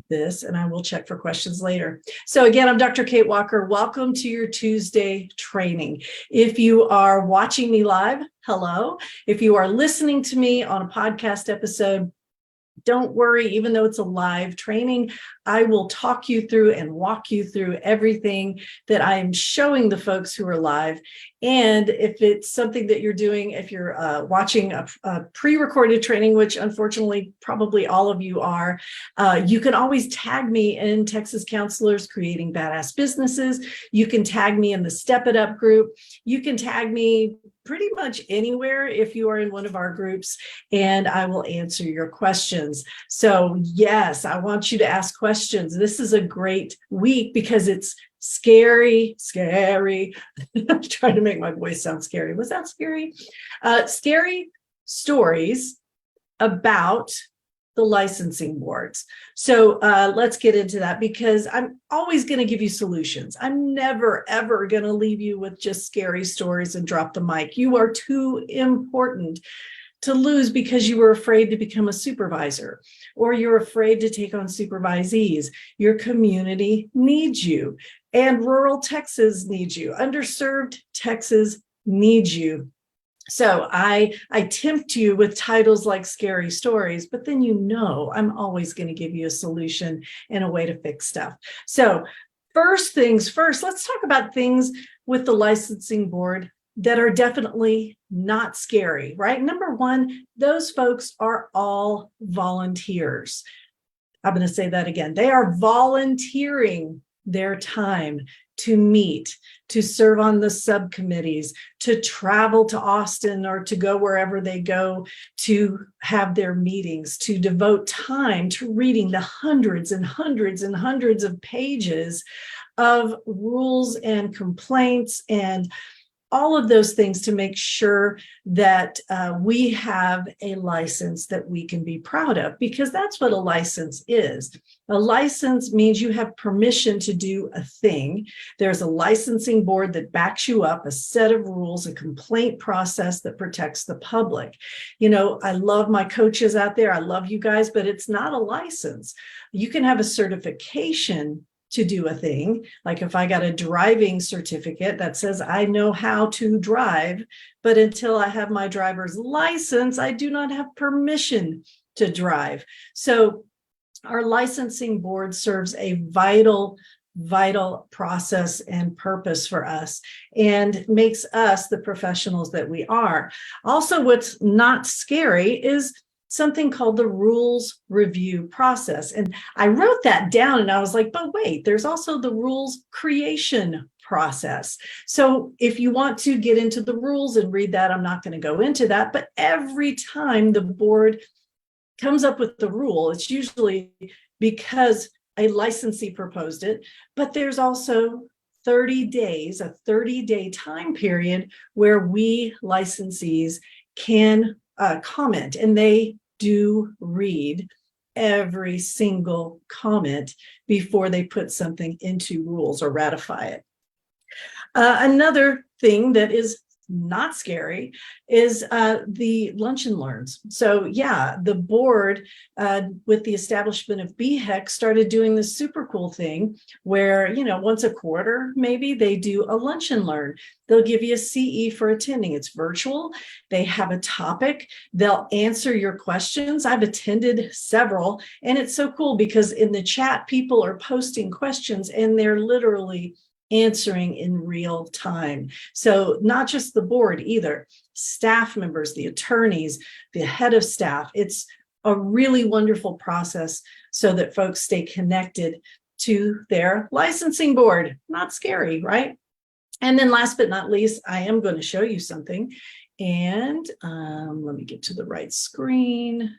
this, and I will check for questions later. So again, I'm Dr. Kate Walker. Welcome to your Tuesday training. If you are watching me live, hello. If you are listening to me on a podcast episode, don't worry, even though it's a live training, I will talk you through and walk you through everything that I am showing the folks who are live. And if it's something that you're doing, if you're watching a pre-recorded training, which unfortunately probably all of you are, you can always tag me in Texas Counselors Creating Badass Businesses. You can tag me in the Step It Up group. You can tag me pretty much anywhere if you are in one of our groups, and I will answer your questions. So yes, I want you to ask questions. This is a great week because it's scary. I'm trying to make my voice sound scary. Was that scary? Scary stories about the licensing boards. So let's get into that, because I'm always going to give you solutions. I'm never, ever going to leave you with just scary stories and drop the mic. You are too important to lose because you were afraid to become a supervisor, or you're afraid to take on supervisees. Your community needs you, and rural Texas needs you. Underserved Texas needs you. So I tempt you with titles like scary stories, but then I'm always going to give you a solution and a way to fix stuff. So first things first, let's talk about things with the licensing board that are definitely not scary, right? Number one, those folks are all volunteers. I'm going to say that again. They are volunteering their time to meet, to serve on the subcommittees, to travel to Austin or to go wherever they go to have their meetings, to devote time to reading the hundreds and hundreds and hundreds of pages of rules and complaints and all of those things to make sure that we have a license that we can be proud of, because that's what a license is. A license means you have permission to do a thing. There's a licensing board that backs you up, a set of rules, a complaint process that protects the public. You know, I love my coaches out there. I love you guys, but it's not a license. You can have a certification to do a thing. Like if I got a driving certificate that says I know how to drive, but until I have my driver's license, I do not have permission to drive. So our licensing board serves a vital process and purpose for us and makes us the professionals that we are. Also, what's not scary is something called the rules review process. And I wrote that down and I was like, but wait, there's also the rules creation process. So if you want to get into the rules and read that, I'm not going to go into that. But every time the board comes up with the rule, it's usually because a licensee proposed it, but there's also 30 days, a 30-day time period where we licensees can comment, and they do read every single comment before they put something into rules or ratify it. Another thing that is not scary is the lunch and learns. So yeah, the board with the establishment of BHEC started doing this super cool thing where, once a quarter, maybe they do a lunch and learn. They'll give you a CE for attending. It's virtual. They have a topic. They'll answer your questions. I've attended several, and it's so cool because in the chat, people are posting questions and they're literally answering in real time. So not just the board either, staff members, the attorneys, the head of staff. It's a really wonderful process so that folks stay connected to their licensing board. Not scary, right? And then last but not least, I am going to show you something. And let me get to the right screen.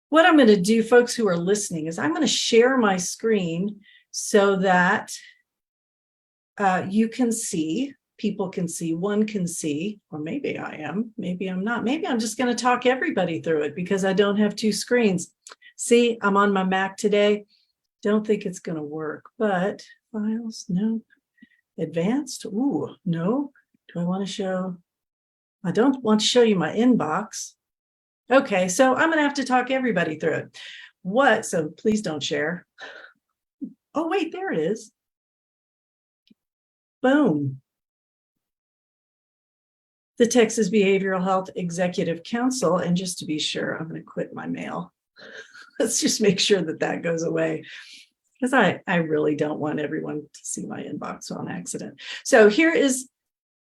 What I'm going to do, folks who are listening, is I'm going to share my screen so that you can see, people can see, one can see, or maybe I am, maybe I'm not. Maybe I'm just going to talk everybody through it because I don't have two screens. See, I'm on my Mac today. Don't think it's going to work, but files, no. Advanced, ooh, no. Do I want to show? I don't want to show you my inbox. Okay, so I'm going to have to talk everybody through it. what, so please don't share. Oh, wait, there it is. Boom. The Texas Behavioral Health Executive Council. And just to be sure, I'm going to quit my mail. Let's just make sure that that goes away, because I really don't want everyone to see my inbox on accident. So here is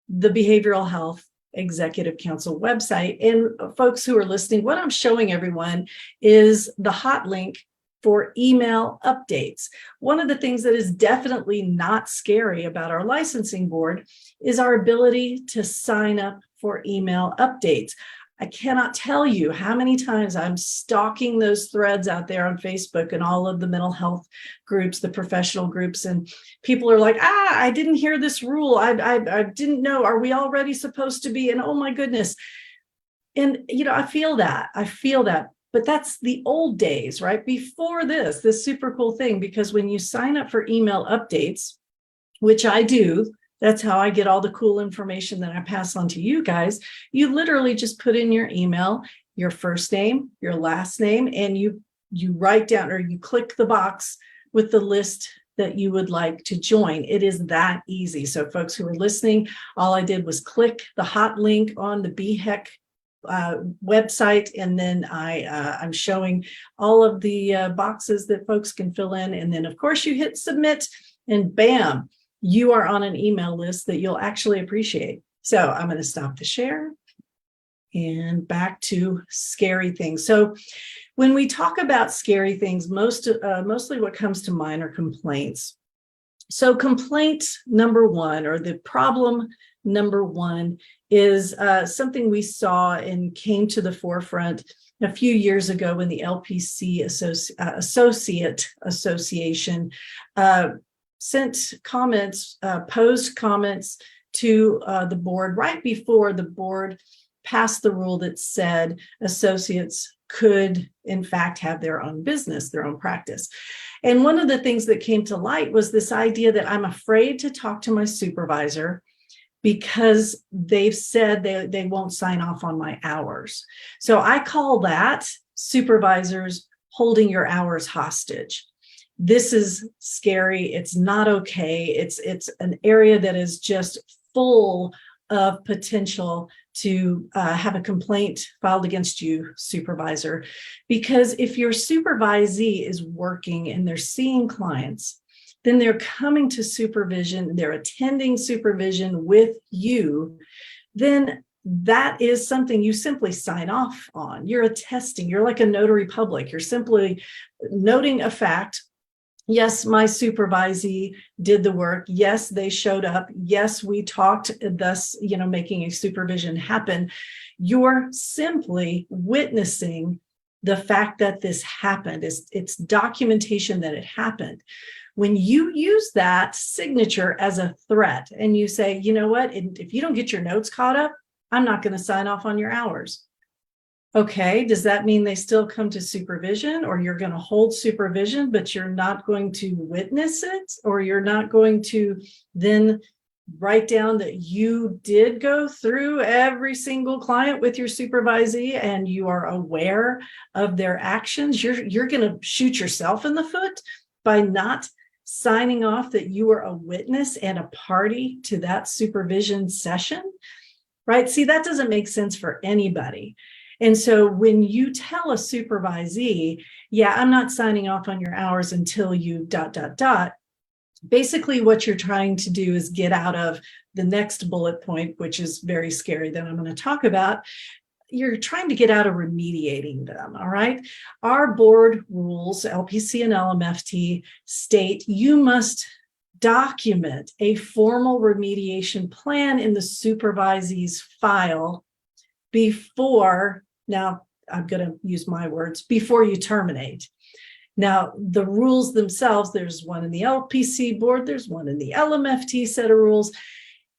the Behavioral Health Executive Council website. And folks who are listening, what I'm showing everyone is the hot link for email updates. One of the things that is definitely not scary about our licensing board is our ability to sign up for email updates. I cannot tell you how many times I'm stalking those threads out there on Facebook and all of the mental health groups, the professional groups, and people are like, I didn't hear this rule. I didn't know. Are we already supposed to be? And oh my goodness. And, I feel that. But that's the old days, right? Before this super cool thing, because when you sign up for email updates, which I do, that's how I get all the cool information that I pass on to you guys. You literally just put in your email, your first name, your last name, and you write down, or you click the box with the list that you would like to join. It is that easy. So folks who are listening, all I did was click the hot link on the BHEC website, and then I'm showing all of the boxes that folks can fill in. And then of course you hit submit, and bam, you are on an email list that you'll actually appreciate. So I'm going to stop the share and back to scary things. So when we talk about scary things, mostly what comes to mind are complaints. So complaint number one, or the problem number one, is something we saw and came to the forefront a few years ago when the LPC Associate Association sent comments, posed comments to the board right before the board passed the rule that said associates could, in fact, have their own business, their own practice. And one of the things that came to light was this idea that I'm afraid to talk to my supervisor because they've said they won't sign off on my hours. So I call that supervisors holding your hours hostage. This is scary. It's not okay. It's an area that is just full of potential to have a complaint filed against you, supervisor, because if your supervisee is working and they're seeing clients, then they're coming to supervision, they're attending supervision with you, then that is something you simply sign off on. You're attesting, you're like a notary public. You're simply noting a fact. Yes, my supervisee did the work. Yes, they showed up. Yes, we talked, thus, making a supervision happen. You're simply witnessing the fact that this happened. It's documentation that it happened. When you use that signature as a threat and you say, you know what, if you don't get your notes caught up, I'm not going to sign off on your hours. Okay, does that mean they still come to supervision, or you're going to hold supervision, but you're not going to witness it, or you're not going to then write down that you did go through every single client with your supervisee and you are aware of their actions? You're going to shoot yourself in the foot by not signing off that you were a witness and a party to that supervision session, right? See, that doesn't make sense for anybody. And so when you tell a supervisee, yeah, I'm not signing off on your hours until you ... Basically what you're trying to do is get out of the next bullet point, which is very scary, that I'm going to talk about. You're trying to get out of remediating them, all right? Our board rules, LPC and LMFT, state you must document a formal remediation plan in the supervisee's file before, now I'm going to use my words, before you terminate. Now, the rules themselves, there's one in the LPC board, there's one in the LMFT set of rules.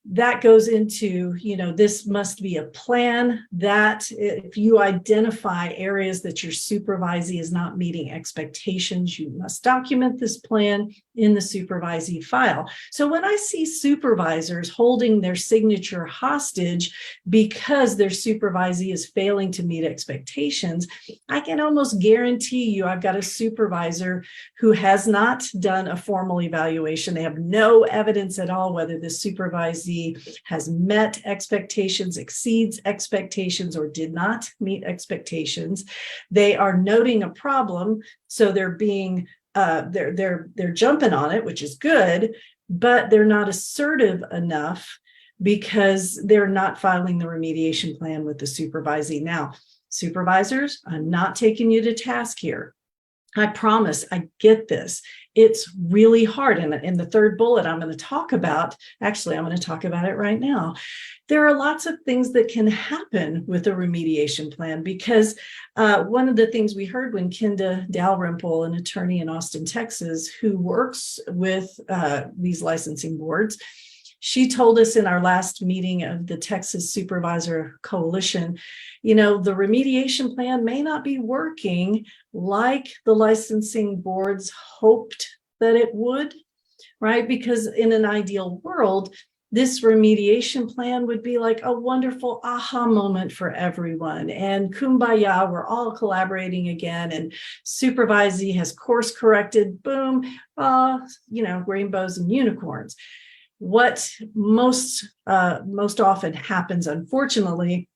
That goes into, this must be a plan that if you identify areas that your supervisee is not meeting expectations, you must document this plan in the supervisee file. So when I see supervisors holding their signature hostage because their supervisee is failing to meet expectations, I can almost guarantee you I've got a supervisor who has not done a formal evaluation. They have no evidence at all whether the supervisee has met expectations, exceeds expectations, or did not meet expectations. They are noting a problem, so they're being they're jumping on it, which is good, but they're not assertive enough because they're not filing the remediation plan with the supervisee. Now, supervisors, I'm not taking you to task here. I promise, I get this. It's really hard. And in the third bullet, I'm going to talk about, actually, I'm going to talk about it right now. There are lots of things that can happen with a remediation plan, because one of the things we heard when Kinda Dalrymple, an attorney in Austin, Texas, who works with these licensing boards, she told us in our last meeting of the Texas Supervisor Coalition, you know, the remediation plan may not be working like the licensing boards hoped that it would, right? Because in an ideal world, this remediation plan would be like a wonderful aha moment for everyone. And kumbaya, we're all collaborating again. And supervisee has course corrected, boom, rainbows and unicorns. What most often happens, unfortunately,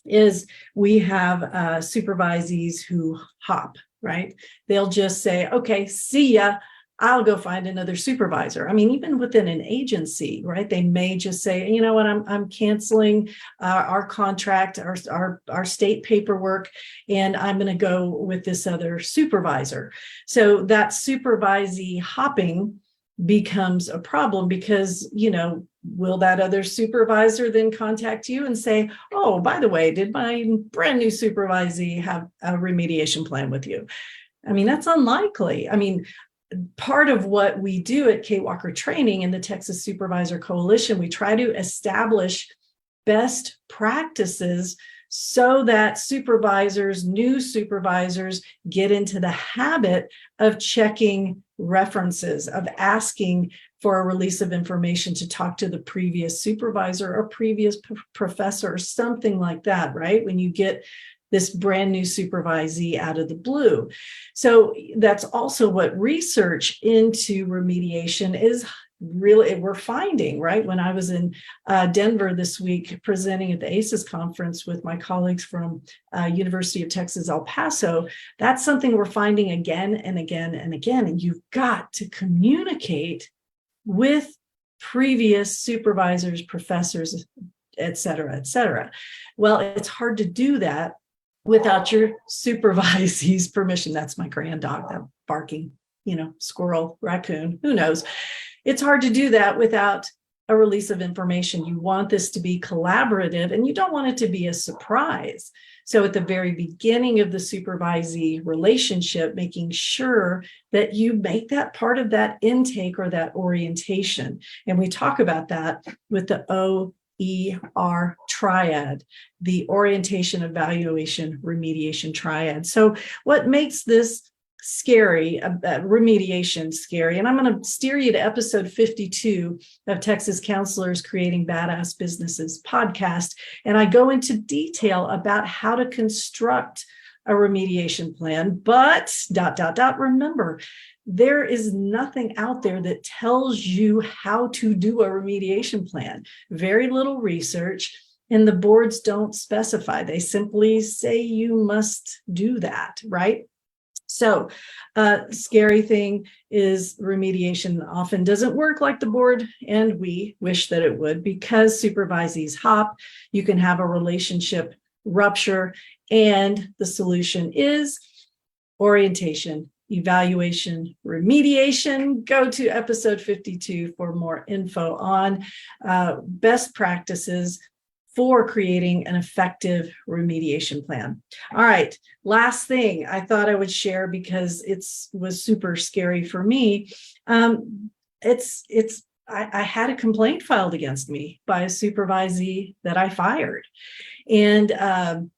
is we have supervisees who hop, right? They'll just say, okay, see ya, I'll go find another supervisor. I mean, even within an agency, right? They may just say, you know what, I'm canceling our contract, our state paperwork, and I'm going to go with this other supervisor. So that supervisee hopping becomes a problem because, you know, will that other supervisor then contact you and say, oh, by the way, did my brand new supervisee have a remediation plan with you? I mean, that's unlikely. I mean, part of what we do at Kate Walker Training and the Texas Supervisor Coalition, we try to establish best practices so that new supervisors get into the habit of checking references, of asking for a release of information to talk to the previous supervisor or previous professor or something like that, right? When you get this brand new supervisee out of the blue. So that's also what research into remediation is really, we're finding, right? When I was in Denver this week presenting at the ACES conference with my colleagues from University of Texas, El Paso, that's something we're finding again and again and again. And you've got to communicate with previous supervisors, professors, et cetera, et cetera. Well, it's hard to do that without your supervisee's permission. That's my grand dog, that barking, squirrel, raccoon, who knows? It's hard to do that without a release of information. You want this to be collaborative and you don't want it to be a surprise. So at the very beginning of the supervisee relationship, making sure that you make that part of that intake or that orientation. And we talk about that with the OER triad, the orientation, evaluation, remediation triad. So what makes this scary, remediation scary, and I'm going to steer you to episode 52 of Texas Counselors Creating Badass Businesses podcast, and I go into detail about how to construct a remediation plan. But ... remember, there is nothing out there that tells you how to do a remediation plan. Very little research, and the boards don't specify. They simply say you must do that, right? So scary thing is remediation often doesn't work like the board, and we wish that it would, because supervisees hop. You can have a relationship rupture, and the solution is orientation, evaluation, remediation. Go to episode 52 for more info on best practices for creating an effective remediation plan. All right, last thing I thought I would share because it was super scary for me. I had a complaint filed against me by a supervisee that I fired. And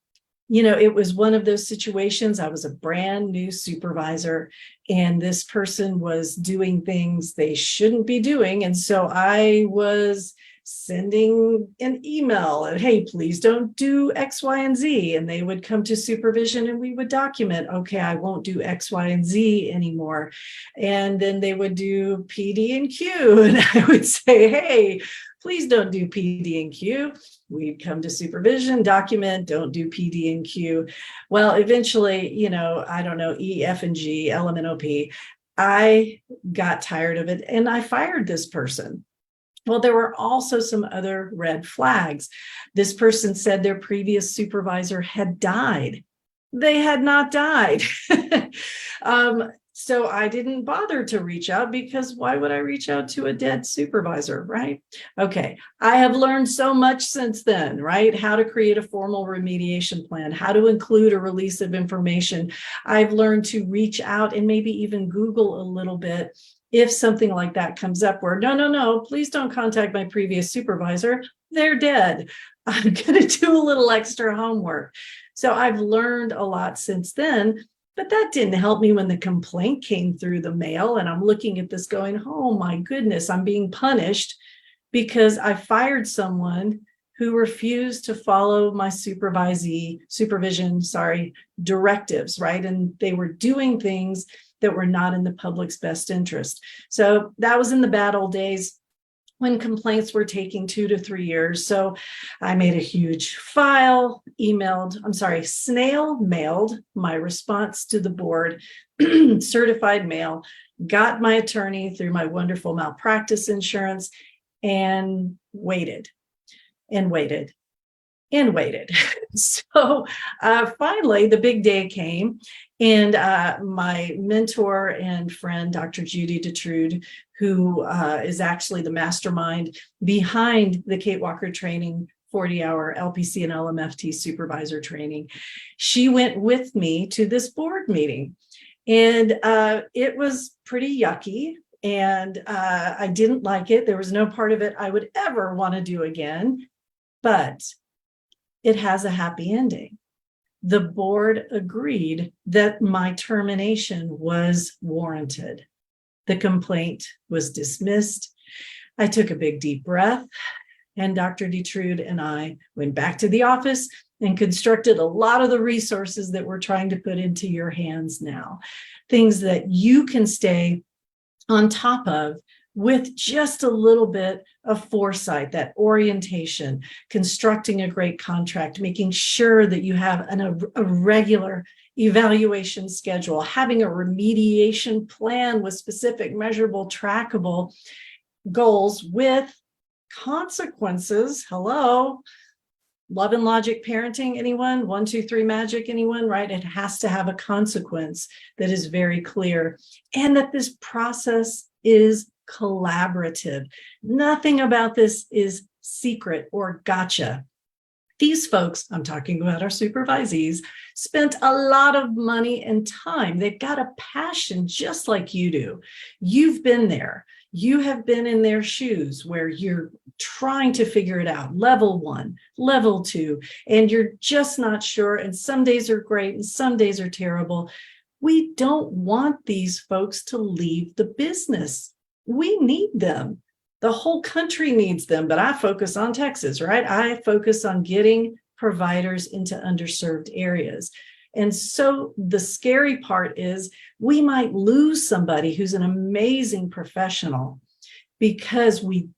It was one of those situations. I was a brand new supervisor, and this person was doing things they shouldn't be doing. And so I was sending an email and, hey, please don't do X, Y, and Z. And they would come to supervision and we would document, okay, I won't do X, Y, and Z anymore. And then they would do PD and Q. And I would say, hey, please don't do PD and Q. We'd come to supervision, document, don't do PD and Q. Well, eventually, I don't know, E, F, and G, L, M, N, O, P. I got tired of it and I fired this person. Well, there were also some other red flags. This person said their previous supervisor had died. They had not died. So I didn't bother to reach out, because why would I reach out to a dead supervisor, right? Okay, I have learned so much since then, right? How to create a formal remediation plan, how to include a release of information. I've learned to reach out and maybe even Google a little bit if something like that comes up where, no, please don't contact my previous supervisor. They're dead. I'm going to do a little extra homework. So I've learned a lot since then. But that didn't help me when the complaint came through the mail. And I'm looking at this going, oh my goodness, I'm being punished because I fired someone who refused to follow my supervision directives, right? And they were doing things that were not in the public's best interest. So that was in the bad old days when complaints were taking 2 to 3 years. So I made a huge file, snail mailed my response to the board, certified mail, got my attorney through my wonderful malpractice insurance, and waited and waited and waited. So finally, the big day came, and my mentor and friend, Dr. Judy Detrude, who is actually the mastermind behind the Kate Walker Training 40-hour LPC and LMFT Supervisor Training, she went with me to this board meeting. And it was pretty yucky, and I didn't like it. There was no part of it I would ever want to do again, but it has a happy ending. The board agreed that my termination was warranted. The complaint was dismissed. I took a big deep breath, and Dr. Detrude and I went back to the office and constructed a lot of the resources that we're trying to put into your hands now. Things that you can stay on top of with just a little bit of foresight, that orientation, constructing a great contract, making sure that you have a regular evaluation schedule, having a remediation plan with specific, measurable, trackable goals with consequences. Hello, love and logic parenting, anyone? 1, 2, 3 magic, anyone? Right? It has to have a consequence that is very clear, and that this process is collaborative. Nothing about this is secret or gotcha. These folks, I'm talking about our supervisees, spent a lot of money and time. They've got a passion just like you do. You've been there. You have been in their shoes where you're trying to figure it out. Level 1, level 2, and you're just not sure. And some days are great and some days are terrible. We don't want these folks to leave the business. We need them. The whole country needs them, but I focus on Texas, right? I focus on getting providers into underserved areas. And so the scary part is we might lose somebody who's an amazing professional because we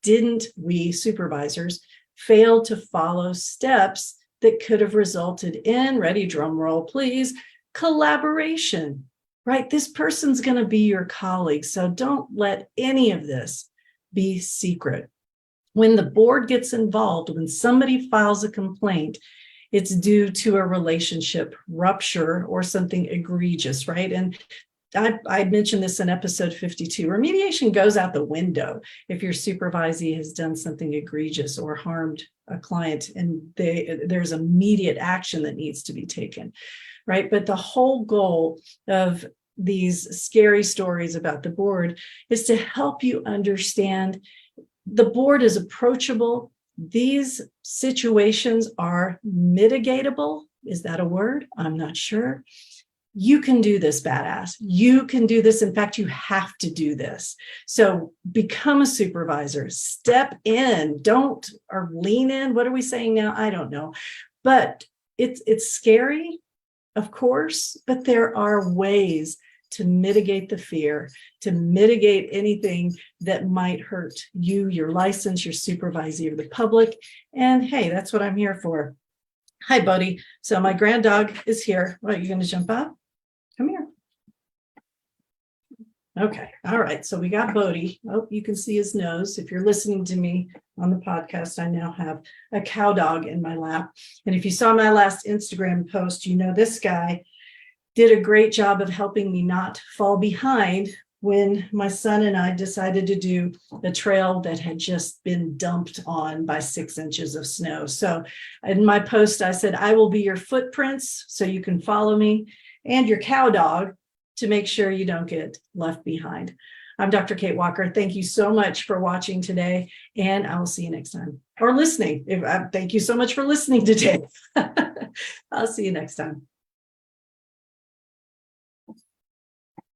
supervisors failed to follow steps that could have resulted in, ready, drum roll, please, collaboration, right? This person's going to be your colleague. So don't let any of this be secret. When the board gets involved, when somebody files a complaint, it's due to a relationship rupture or something egregious, right? And I mentioned this in episode 52. Remediation goes out the window if your supervisee has done something egregious or harmed a client, and there's immediate action that needs to be taken, right? But the whole goal of these scary stories about the board is to help you understand the board is approachable. These situations are mitigatable. Is that a word? I'm not sure. You can do this, badass. You can do this. In fact, you have to do this. So become a supervisor, step in, don't, or lean in. What are we saying now? I don't know. But it's scary, of course, but there are ways to mitigate the fear, to mitigate anything that might hurt you, your license, your supervisor, the public. And hey, that's what I'm here for. Hi, buddy. So my grand dog is here. What, you going to jump up? Come here. Okay. All right. So we got Bodhi. Oh, you can see his nose. If you're listening to me on the podcast, I now have a cow dog in my lap. And if you saw my last Instagram post, you know this guy did a great job of helping me not fall behind when my son and I decided to do a trail that had just been dumped on by 6 inches of snow. So in my post, I said, I will be your footprints so you can follow me, and your cow dog to make sure you don't get left behind. I'm Dr. Kate Walker. Thank you so much for watching today, and I will see you next time. Or listening. Thank you so much for listening today. I'll see you next time.